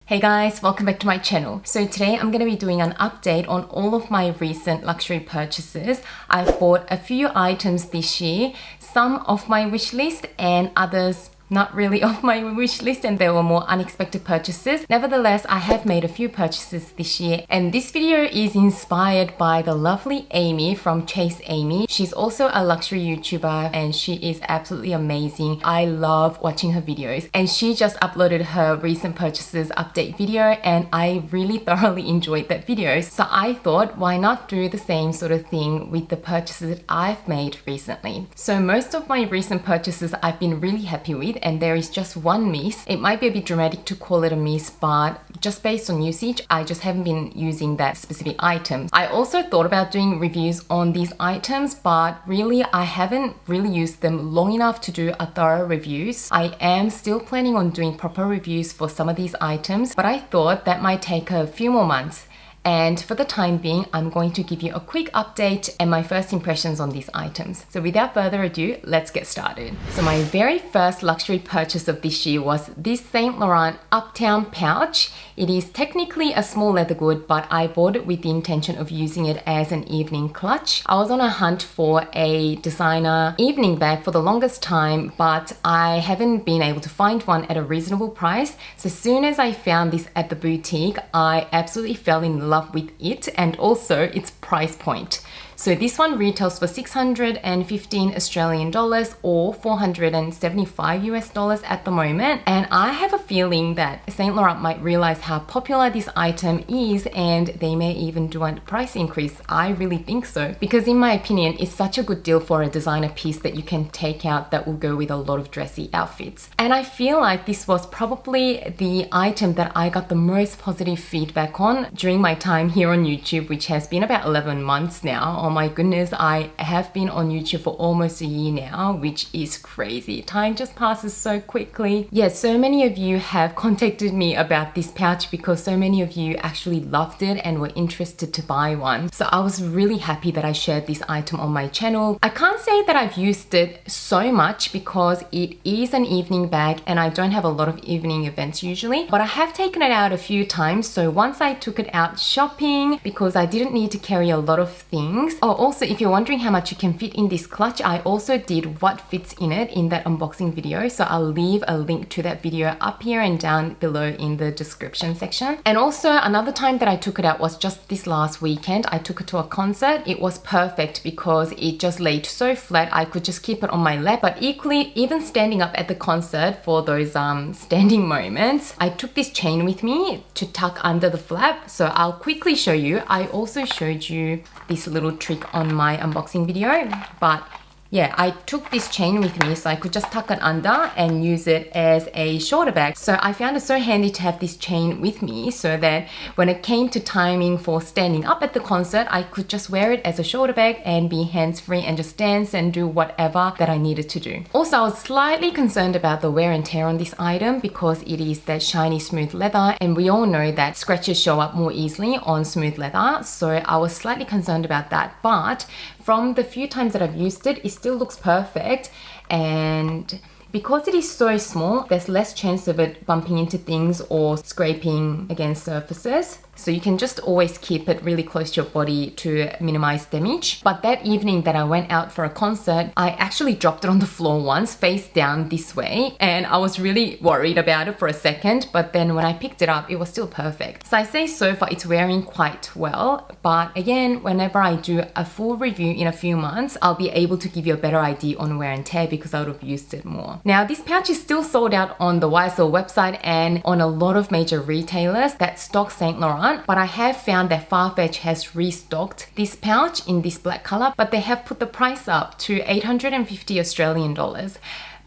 Hey guys, welcome back to my channel. So today I'm going to be doing an update on all of my recent luxury purchases. I've bought a few items this year, some off my wish list and others not really off my wish list, and there were more unexpected purchases. Nevertheless, I have made a few purchases this year, and this video is inspired by the lovely Amy from Chase Amy. She's also a luxury YouTuber and she is absolutely amazing. I love watching her videos, and she just uploaded her recent purchases update video and I really thoroughly enjoyed that video. So I thought, why not do the same sort of thing with the purchases that I've made recently. So most of my recent purchases I've been really happy with, and there is just one miss. It might be a bit dramatic to call it a miss, but just based on usage, I just haven't been using that specific item. I also thought about doing reviews on these items, but really I haven't really used them long enough to do a thorough reviews. I am still planning on doing proper reviews for some of these items, but I thought that might take a few more months. And for the time being, I'm going to give you a quick update and my first impressions on these items. So without further ado, let's get started. So my very first luxury purchase of this year was this Saint Laurent Uptown pouch. It is technically a small leather good, but I bought it with the intention of using it as an evening clutch. I was on a hunt for a designer evening bag for the longest time, but I haven't been able to find one at a reasonable price. So as soon as I found this at the boutique, I absolutely fell in love with it and also its price point. So this one retails for 615 Australian dollars or 475 US dollars at the moment. And I have a feeling that Saint Laurent might realize how popular this item is and they may even do a price increase. I really think so, because in my opinion, it's such a good deal for a designer piece that you can take out that will go with a lot of dressy outfits. And I feel like this was probably the item that I got the most positive feedback on during my time here on YouTube, which has been about 11 months now. Oh my goodness, I have been on YouTube for almost a year now, which is crazy. Time just passes so quickly. Yeah, so many of you have contacted me about this pouch because so many of you actually loved it and were interested to buy one. So I was really happy that I shared this item on my channel. I can't say that I've used it so much because it is an evening bag and I don't have a lot of evening events usually, but I have taken it out a few times. So once I took it out shopping because I didn't need to carry a lot of things. Oh, also, if you're wondering how much you can fit in this clutch, I also did what fits in it in that unboxing video. So I'll leave a link to that video up here and down below in the description section. And also another time that I took it out was just this last weekend. I took it to a concert. It was perfect because it just laid so flat. I could just keep it on my lap, but equally, even standing up at the concert for those standing moments, I took this chain with me to tuck under the flap. So I'll quickly show you. I also showed you this little trick on my unboxing video, but yeah, I took this chain with me so I could just tuck it under and use it as a shoulder bag. So I found it so handy to have this chain with me so that when it came to timing for standing up at the concert, I could just wear it as a shoulder bag and be hands-free and just dance and do whatever that I needed to do. Also, I was slightly concerned about the wear and tear on this item because it is that shiny smooth leather, and we all know that scratches show up more easily on smooth leather. So I was slightly concerned about that, but from the few times that I've used it, it still looks perfect. And because it is so small, there's less chance of it bumping into things or scraping against surfaces. So you can just always keep it really close to your body to minimize damage. But that evening that I went out for a concert, I actually dropped it on the floor once, face down this way. And I was really worried about it for a second, but then when I picked it up, it was still perfect. So I say so far it's wearing quite well. But again, whenever I do a full review in a few months, I'll be able to give you a better idea on wear and tear because I would have used it more. Now, this pouch is still sold out on the YSL website and on a lot of major retailers that stock Saint Laurent. But I have found that Farfetch has restocked this pouch in this black color, but they have put the price up to 850 Australian dollars.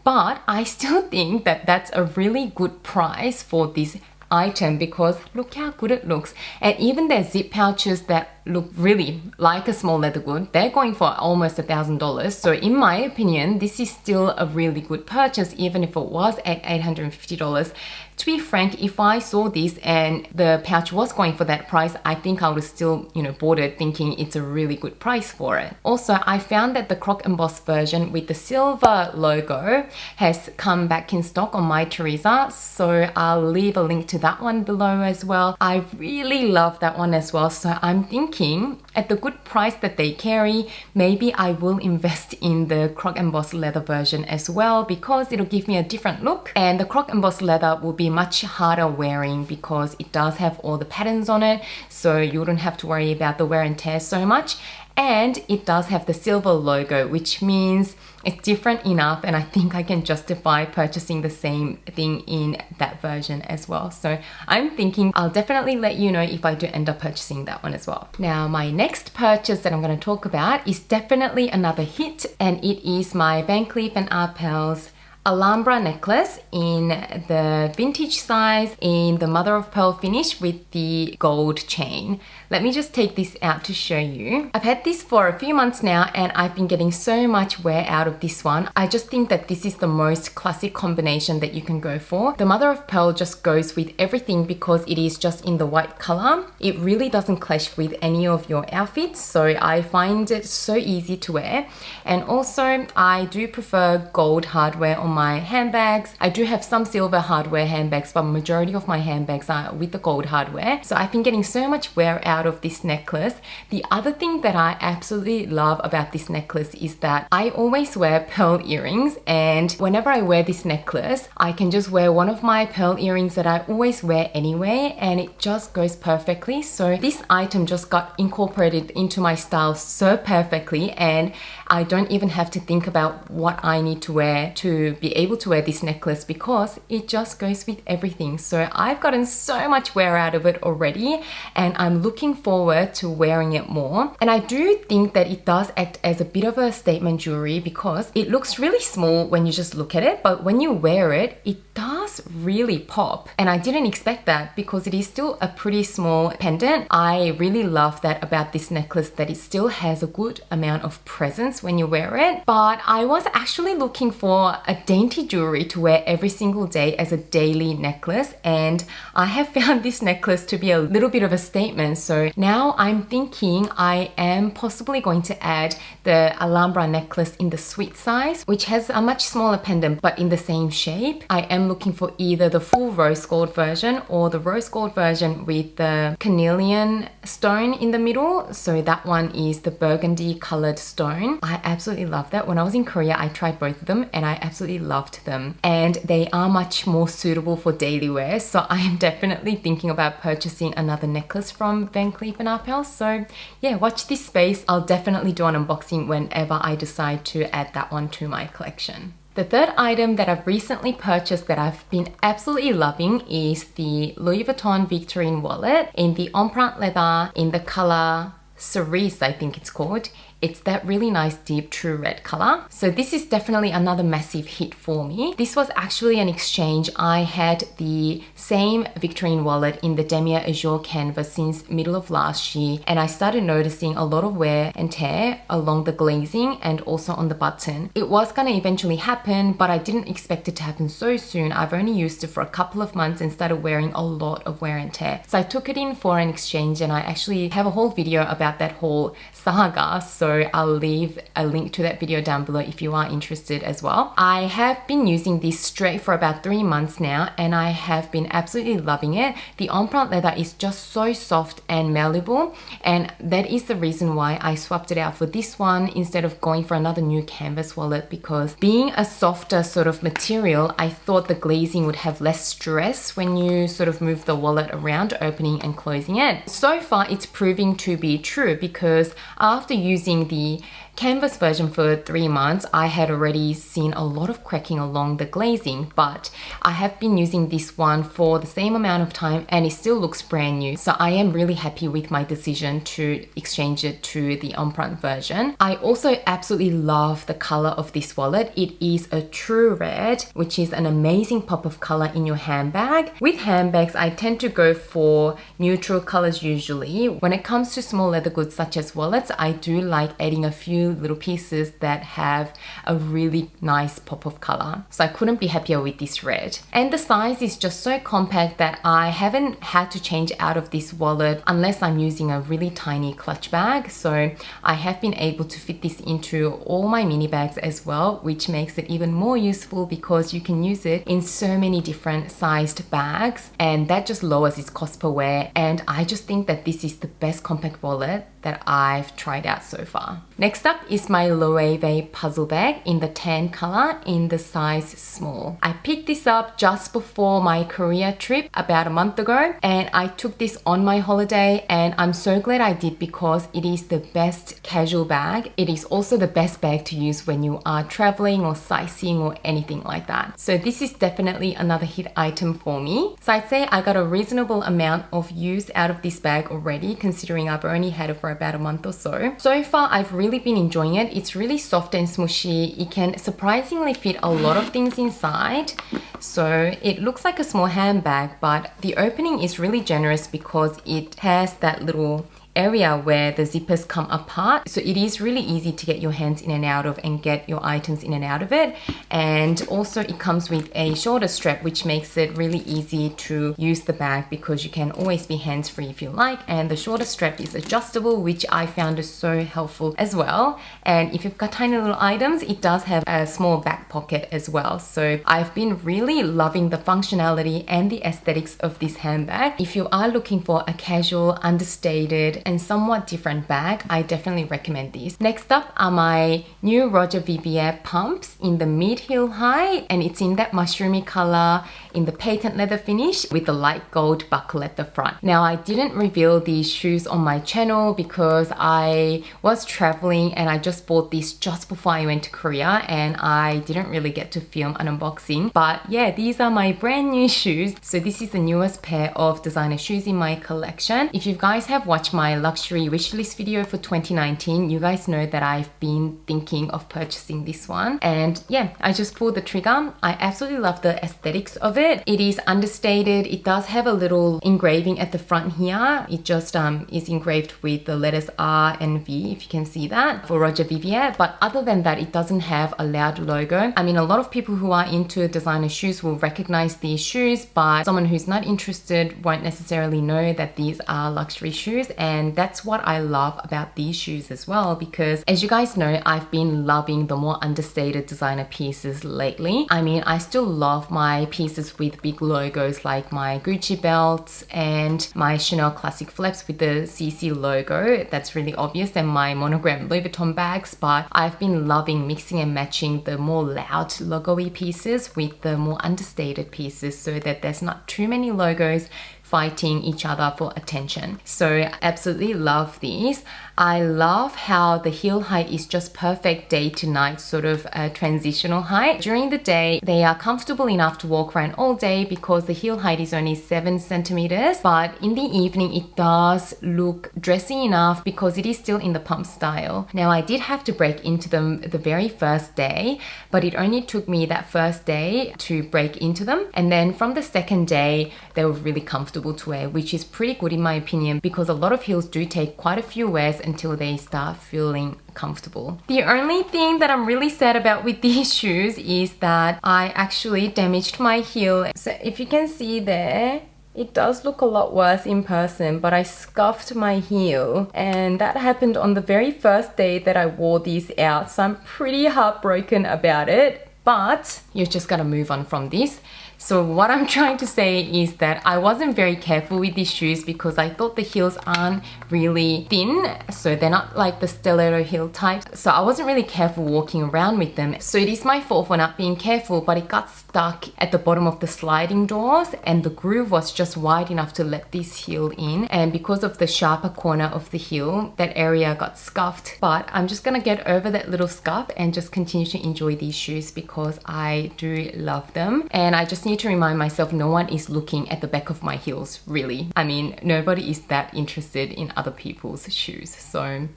But I still think that that's a really good price for this item because look how good it looks. And even their zip pouches that look really like a small leather good, they're going for almost $1,000. So in my opinion, this is still a really good purchase, even if it was at $850. To be frank, if I saw this and the pouch was going for that price, I think I would have still, bought it thinking it's a really good price for it. Also, I found that the croc embossed version with the silver logo has come back in stock on My Teresa, so I'll leave a link to that one below as well. I really love that one as well. So I'm thinking at the good price that they carry, maybe I will invest in the croc embossed leather version as well, because it'll give me a different look. And the croc embossed leather will be much harder wearing because it does have all the patterns on it. So you wouldn't have to worry about the wear and tear so much. And it does have the silver logo, which means it's different enough, and I think I can justify purchasing the same thing in that version as well. So I'm thinking I'll definitely let you know if I do end up purchasing that one as well. Now, my next purchase that I'm going to talk about is definitely another hit, and it is my Van Cleef & Arpels Alhambra necklace in the vintage size in the mother of pearl finish with the gold chain. Let me just take this out to show you. I've had this for a few months now and I've been getting so much wear out of this one. I just think that this is the most classic combination that you can go for. The mother of pearl just goes with everything because it is just in the white color. It really doesn't clash with any of your outfits, so I find it so easy to wear. And also I do prefer gold hardware on my handbags. I do have some silver hardware handbags, but majority of my handbags are with the gold hardware. So I've been getting so much wear out of this necklace. The other thing that I absolutely love about this necklace is that I always wear pearl earrings, and whenever I wear this necklace, I can just wear one of my pearl earrings that I always wear anyway, and it just goes perfectly. So this item just got incorporated into my style so perfectly, and I don't even have to think about what I need to wear to be able to wear this necklace because it just goes with everything. So I've gotten so much wear out of it already, and I'm looking forward to wearing it more. And I do think that it does act as a bit of a statement jewelry because it looks really small when you just look at it, but when you wear it, it does really pop. And I didn't expect that because it is still a pretty small pendant. I really love that about this necklace, that it still has a good amount of presence when you wear it. But I was actually looking for a dainty jewelry to wear every single day as a daily necklace, and I have found this necklace to be a little bit of a statement. So now I'm thinking I am possibly going to add the Alhambra necklace in the sweet size, which has a much smaller pendant but in the same shape. I am looking for either the full rose gold version or the rose gold version with the carnelian stone in the middle. So that one is the burgundy colored stone. I absolutely love that. When I was in Korea, I tried both of them and I absolutely loved them, and they are much more suitable for daily wear. So I am definitely thinking about purchasing another necklace from Van Cleef & Arpels. So yeah, watch this space. I'll definitely do an unboxing whenever I decide to add that one to my collection. The third item that I've recently purchased that I've been absolutely loving is the Louis Vuitton Victorine wallet in the empreinte leather in the color Cerise, I think it's called. It's that really nice deep true red color. So this is definitely another massive hit for me. This was actually an exchange. I had the same Victorine wallet in the damier azure canvas since middle of last year, and I started noticing a lot of wear and tear along the glazing and also on the button. It was gonna eventually happen, but I didn't expect it to happen so soon. I've only used it for a couple of months and started wearing a lot of wear and tear. So I took it in for an exchange, and I actually have a whole video about that whole saga. So I'll leave a link to that video down below if you are interested as well. I have been using this straight for about 3 months now, and I have been absolutely loving it. The empreinte leather is just so soft and malleable, and that is the reason why I swapped it out for this one instead of going for another new canvas wallet, because being a softer sort of material, I thought the glazing would have less stress when you sort of move the wallet around, opening and closing it. So far it's proving to be true, because after using the canvas version for 3 months, I had already seen a lot of cracking along the glazing, but I have been using this one for the same amount of time and it still looks brand new. So I am really happy with my decision to exchange it to the empreinte version. I also absolutely love the color of this wallet. It is a true red, which is an amazing pop of color in your handbag. With handbags, I tend to go for neutral colors usually. When it comes to small leather goods such as wallets, I do like adding a few little pieces that have a really nice pop of color. So I couldn't be happier with this red. And the size is just so compact that I haven't had to change out of this wallet unless I'm using a really tiny clutch bag. So I have been able to fit this into all my mini bags as well, which makes it even more useful because you can use it in so many different sized bags, and that just lowers its cost per wear. And I just think that this is the best compact wallet that I've tried out so far. Next up is my Loewe puzzle bag in the tan color in the size small. I picked this up just before my Korea trip about a month ago, and I took this on my holiday, and I'm so glad I did because it is the best casual bag. It is also the best bag to use when you are traveling or sightseeing or anything like that. So this is definitely another hit item for me. So I'd say I got a reasonable amount of use out of this bag already, considering I've only had it for about a month or so. So far, I've really been enjoying it. It's really soft and smushy. It can surprisingly fit a lot of things inside. So it looks like a small handbag, but the opening is really generous because it has that little area where the zippers come apart, so it is really easy to get your hands in and out of and get your items in and out of it. And also it comes with a shoulder strap, which makes it really easy to use the bag because you can always be hands-free if you like, and the shoulder strap is adjustable, which I found is so helpful as well. And if you've got tiny little items, it does have a small back pocket as well. So I've been really loving the functionality and the aesthetics of this handbag. If you are looking for a casual, understated and somewhat different bag, I definitely recommend these. Next up are my new Roger Vivier pumps in the mid-heel high, and it's in that mushroomy color in the patent leather finish with the light gold buckle at the front. Now, I didn't reveal these shoes on my channel because I was traveling and I just bought these just before I went to Korea, and I didn't really get to film an unboxing. But yeah, these are my brand new shoes. So this is the newest pair of designer shoes in my collection. If you guys have watched my luxury wishlist video for 2019, you guys know that I've been thinking of purchasing this one, and yeah, I just pulled the trigger. I absolutely love the aesthetics of it. It is understated. It does have a little engraving at the front here. It just is engraved with the letters R and V, if you can see that, for Roger Vivier. But other than that, it doesn't have a loud logo. I mean, a lot of people who are into designer shoes will recognize these shoes, but someone who's not interested won't necessarily know that these are luxury shoes. And that's what I love about these shoes as well, because as you guys know, I've been loving the more understated designer pieces lately. I mean, I still love my pieces with big logos like my Gucci belts and my Chanel classic flaps with the CC logo. That's really obvious, and my monogram Louis Vuitton bags, but I've been loving mixing and matching the more loud logo-y pieces with the more understated pieces so that there's not too many logos fighting each other for attention. So absolutely love these. I love how the heel height is just perfect day to night, sort of a transitional height. During the day, they are comfortable enough to walk around all day because the heel height is only 7 centimeters. But in the evening, it does look dressy enough because it is still in the pump style. Now, I did have to break into them the very first day, but it only took me that first day to break into them. And then from the second day, they were really comfortable to wear, which is pretty good in my opinion, because a lot of heels do take quite a few wears until they start feeling comfortable. The only thing that I'm really sad about with these shoes is that I actually damaged my heel. So if you can see there, it does look a lot worse in person, but I scuffed my heel, and that happened on the very first day that I wore these out. So I'm pretty heartbroken about it, but you just gotta move on from this. So what I'm trying to say is that I wasn't very careful with these shoes because I thought the heels aren't really thin, so they're not like the stiletto heel type. So I wasn't really careful walking around with them. So it is my fault for not being careful, but it got stuck at the bottom of the sliding doors, and the groove was just wide enough to let this heel in. And because of the sharper corner of the heel, that area got scuffed. But I'm just gonna get over that little scuff and just continue to enjoy these shoes because I do love them. And I just need to remind myself no one is looking at the back of my heels, really. I mean, nobody is that interested in other people's shoes. So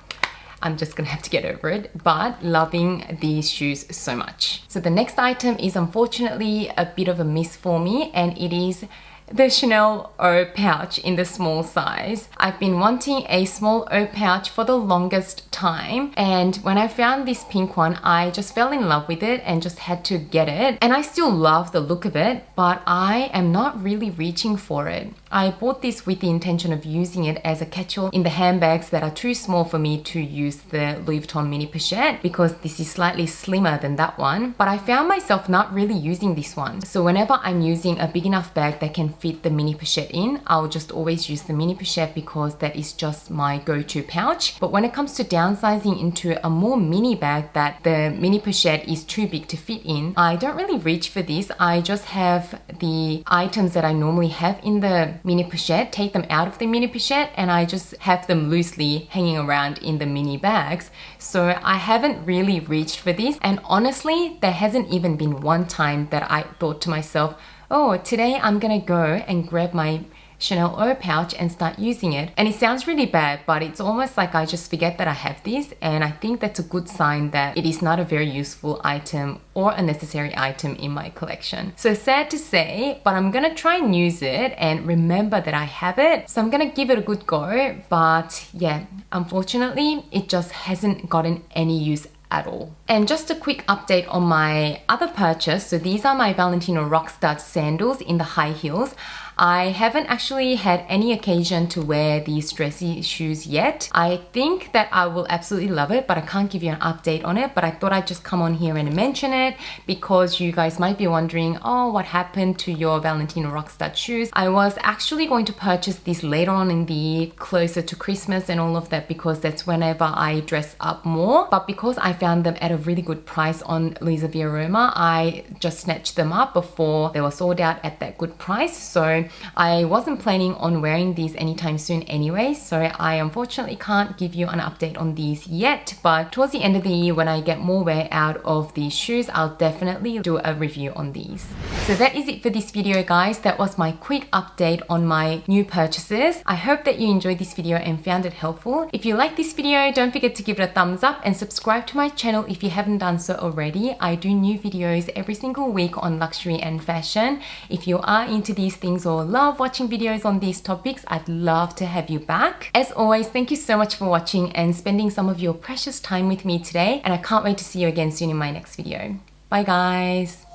I'm just gonna have to get over it, but loving these shoes so much. So the next item is unfortunately a bit of a miss for me, and it is the Chanel O pouch in the small size. I've been wanting a small O pouch for the longest time, and when I found this pink one, I just fell in love with it and just had to get it. And I still love the look of it, but I am not really reaching for it. I bought this with the intention of using it as a catch-all in the handbags that are too small for me to use the Louis Vuitton mini pochette, because this is slightly slimmer than that one. But I found myself not really using this one. So whenever I'm using a big enough bag that can fit the mini pochette in, I'll just always use the mini pochette because that is just my go-to pouch. But when it comes to downsizing into a more mini bag that the mini pochette is too big to fit in, I don't really reach for this. I just have the items that I normally have in the mini pochette, take them out of the mini pochette, and I just have them loosely hanging around in the mini bags. So I haven't really reached for this, and honestly, there hasn't even been one time that I thought to myself, oh, today I'm gonna go and grab my Chanel O pouch and start using it. And it sounds really bad, but it's almost like I just forget that I have this, and I think that's a good sign that it is not a very useful item or a necessary item in my collection. So sad to say, but I'm gonna try and use it and remember that I have it. So I'm gonna give it a good go, but yeah, unfortunately, it just hasn't gotten any use at all. And just a quick update on my other purchase. So these are my Valentino Rockstar sandals in the high heels. I haven't actually had any occasion to wear these dressy shoes yet. I think that I will absolutely love it, but I can't give you an update on it. But I thought I'd just come on here and mention it because you guys might be wondering, oh, what happened to your Valentino Rockstar shoes? I was actually going to purchase this later on in the year, closer to Christmas and all of that, because that's whenever I dress up more. But because I found them at a really good price on Lisa Via Roma, I just snatched them up before they were sold out at that good price. So I wasn't planning on wearing these anytime soon anyway, so I unfortunately can't give you an update on these yet, but towards the end of the year when I get more wear out of these shoes, I'll definitely do a review on these. So that is it for this video, guys. That was my quick update on my new purchases. I hope that you enjoyed this video and found it helpful. If you like this video, don't forget to give it a thumbs up and subscribe to my channel if you haven't done so already. I do new videos every single week on luxury and fashion. If you are into these things or love watching videos on these topics, I'd love to have you back. As always, thank you so much for watching and spending some of your precious time with me today, and I can't wait to see you again soon in my next video. Bye guys.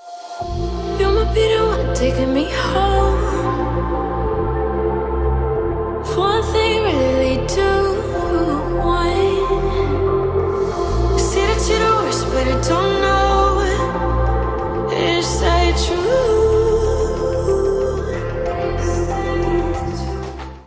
You're my Peter one, taking me home. One thing really lead to one. You say that you're the worst, but it don't